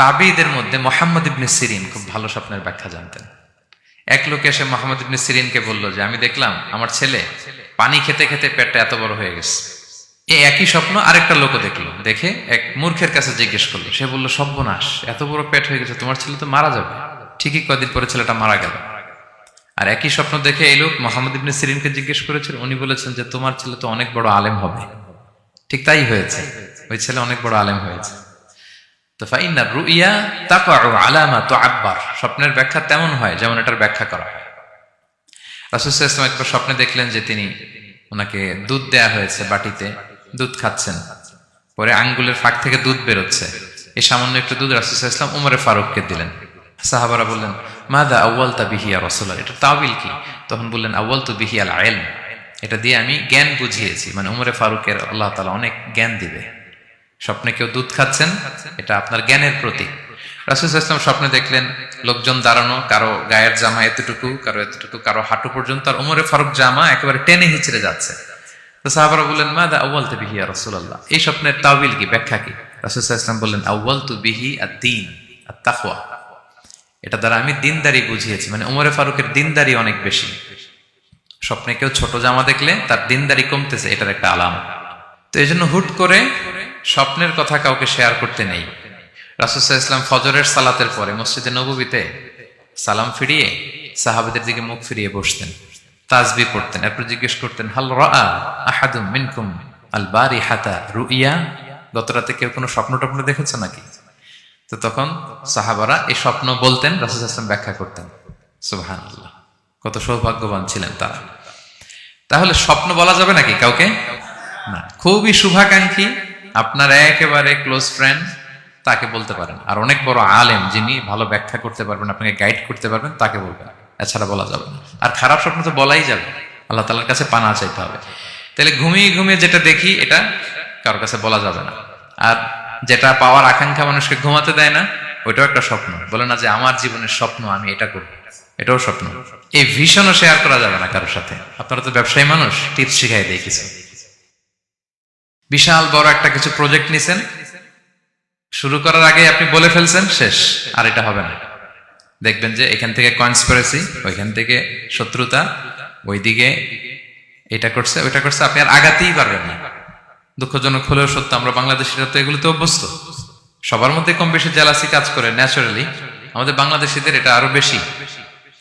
তাবিদের মধ্যে মুহাম্মদ ইবনে সিরিন খুব ভালো স্বপ্নের ব্যাখ্যা জানতেন। এক লোক এসে মুহাম্মদ ইবনে সিরিনকে বলল যে আমি দেখলাম আমার ছেলে পানি খেতে খেতে পেটটা এত বড় হয়ে গেছে। এই একই স্বপ্ন আরেকটা লোকও দেখলো, দেখে এক মূর্খের কাছে জিজ্ঞেস করলো। সে বলল, সর্বনাশ, এত বড় পেট হয়ে গেছে, তোমার ছেলে তো মারা যাবে। ঠিকই কদিন পরে ছেলেটা মারা গেল। আর একই স্বপ্ন দেখে এই লোক মুহাম্মদ ইবনে সিরিনকে জিজ্ঞেস করেছিল, উনি বলেছেন যে তোমার ছেলে তো অনেক বড় আলেম হবে। ঠিক তাই হয়েছে, ওই ছেলে অনেক বড় আলেম হয়েছে। তো ফাইন্নার রুইয়া তাকাউ আলা মা তুআব্বার, স্বপ্নের ব্যাখ্যা তেমন হয় যেমন এটার ব্যাখ্যা করা হয়। রাসূল সাল্লাল্লাহু আলাইহি ওয়াসাল্লাম একবার স্বপ্নে দেখলেন যে তিনি ওনাকে দুধ দেয়া হয়েছে, বাটিতে দুধ খাচ্ছেন, পরে আঙ্গুলের ফাঁক থেকে দুধ বেরোচ্ছে। এই সামান্য একটু দুধ রাসূল সাল্লাল্লাহু আলাইহি ওয়াসাল্লাম উমরে ফারুককে দিলেন। সাহাবারা বললেন, মাযা আউয়ালতা বিহি ইয়া রাসূলুল্লাহ, এটা তাওয়িল কি? তখন বললেন, আউয়ালতু বিহি আল ইলম, এটা দিয়ে আমি জ্ঞান বুঝিয়েছি, মানে উমরে ফারুকের আল্লাহ তাআলা অনেক জ্ঞান দিবে। স্বপ্নে কেউ দুধ খাচ্ছেন, এটা আপনার জ্ঞানের প্রতীক। রাসূল সাল্লাল্লাহু আলাইহি ওয়াসাল্লাম স্বপ্নে দেখলেন লোকজন দাঁড়ানো, কারো গায়ের জামা এতটুকু, কারো এতটুকু, কারো হাঁটু পর্যন্ত, আর উমরে ফারুক জামা একেবারে টেনে হিচড়ে যাচ্ছে। তো সাহাবারা বললেন, মাযা আউয়ালতু বিহি ইয়া রাসূলুল্লাহ, এই স্বপ্নের তাওয়িল কি, ব্যাখ্যা কি? রাসূল সাল্লাল্লাহু আলাইহি ওয়াসাল্লাম বললেন, আউয়ালতু বিহি আদ-দীন আত-তাকওয়া, এটা দ্বারা আমি দিনদারি বুঝিয়েছি, মানে উমরে ফারুকের দিনদারি অনেক বেশি। স্বপ্নে কেউ ছোট জামা দেখলে তার দিনদারি কমতেছে, এটার একটা আলামত। তো এই জন্য হুট করে স্বপ্নের কথা কাউকে শেয়ার করতে নেই। রাসূল সাল্লাল্লাহু আলাইহি ওয়াসাল্লাম ফজরের সালাতের পরে মসজিদে নববীতে সালাম ফিরিয়ে সাহাবাদের দিকে মুখ ফিরিয়ে বসতেন, তাসবিহ পড়তেন, এরপর জিজ্ঞেস করতেন, হাল রাআ আহাদুম মিনকুম আল বারিহাতা রুইয়া, গত রাতে কেউ কোনো স্বপ্ন টপ্ন দেখেছো নাকি? তো তখন সাহাবারা এই স্বপ্ন বলতেন, রাসূল সাল্লাল্লাহু আলাইহি ওয়াসাল্লাম ব্যাখ্যা করতেন। সুবহানাল্লাহ, কত সৌভাগ্যবান ছিলেন তারা। তাহলে স্বপ্ন বলা যাবে নাকি কাউকে? না। খুবই শুভাকাঙ্ক্ষী, আপনার একেবারে ক্লোজ ফ্রেন্ড, তাকে বলতে পারেন। আর অনেক বড় আলেম যিনি ভালো ব্যাখ্যা করতে পারবেন, আপনাকে গাইড করতে পারবেন, তাকে বলবেন। এছাড়া বলা যাবে না। আর খারাপ স্বপ্ন তো বলাই যাবে, আল্লাহ তাআলার কাছে পানা চাইতে হবে। তাহলে ঘুমিয়ে ঘুমিয়ে যেটা দেখি এটা কারোর কাছে বলা যাবে না। আর যেটা পাওয়ার আকাঙ্ক্ষা মানুষকে ঘুমাতে দেয় না, ওইটাও একটা স্বপ্ন। বলে না যে আমার জীবনের স্বপ্ন আমি এটা করব, এটাও স্বপ্ন। এই ভিশনও শেয়ার করা যাবে না কারোর সাথে। আপনারা তো ব্যবসায়ী মানুষ, টিপস শিখাই দেয় কিছু। বিশাল বড় একটা কিছু প্রজেক্ট নিছেন, শুরু করার আগে আপনি বলে ফেলছেন, শেষ, আর এটা হবে না। দেখবেন যে এখান থেকে কনস্পিরেসি, ওইখান থেকে শত্রুতা, ওইদিকে এটা করছে ওইটা করছে, আপনি আর আগাতেই পারবেন না। দুঃখজনক হলেও সত্য, আমরা বাংলাদেশিরা তো এগুলোতে অভ্যস্ত। সবার মধ্যে কম বেশি জেলাসি কাজ করে ন্যাচারালি, আমাদের বাংলাদেশিদের এটা আরো বেশি।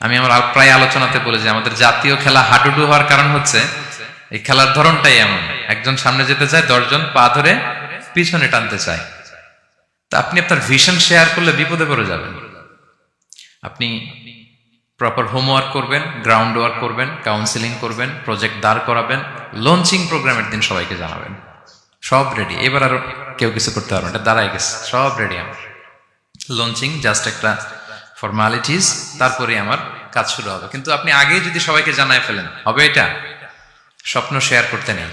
আমি আমার প্রায় আলোচনাতে বলি যে আমাদের জাতীয় খেলা হাডুডু হওয়ার কারণ হচ্ছে এই খেলার ধরনটাই এমন, একজন সামনে যেতে চায়, 10 জন পা ধরে পিছনে টানতে চায়। তা আপনি আপনার ভিশন শেয়ার করলে বিপদে পড়ে যাবেন। আপনি প্রপার হোমওয়ার্ক করবেন, গ্রাউন্ড ওয়ার্ক করবেন, কাউন্সিলিং করবেন, প্রজেক্ট দাঁড় করাবেন, লঞ্চিং প্রোগ্রামের দিন সবাইকে জানাবেন। সব রেডি, এবার আর কেউ কিছু করতে পারবেন, এটা দাঁড়াই গেছে, সব রেডি আমার। লঞ্চিং জাস্ট একটা ফর্মালিটিস, তারপরে আমার কাজ শুরু হবে। কিন্তু আপনি আগেই যদি সবাইকে জানায় ফেলেন, হবে এটা? স্বপ্ন শেয়ার করতে নেই।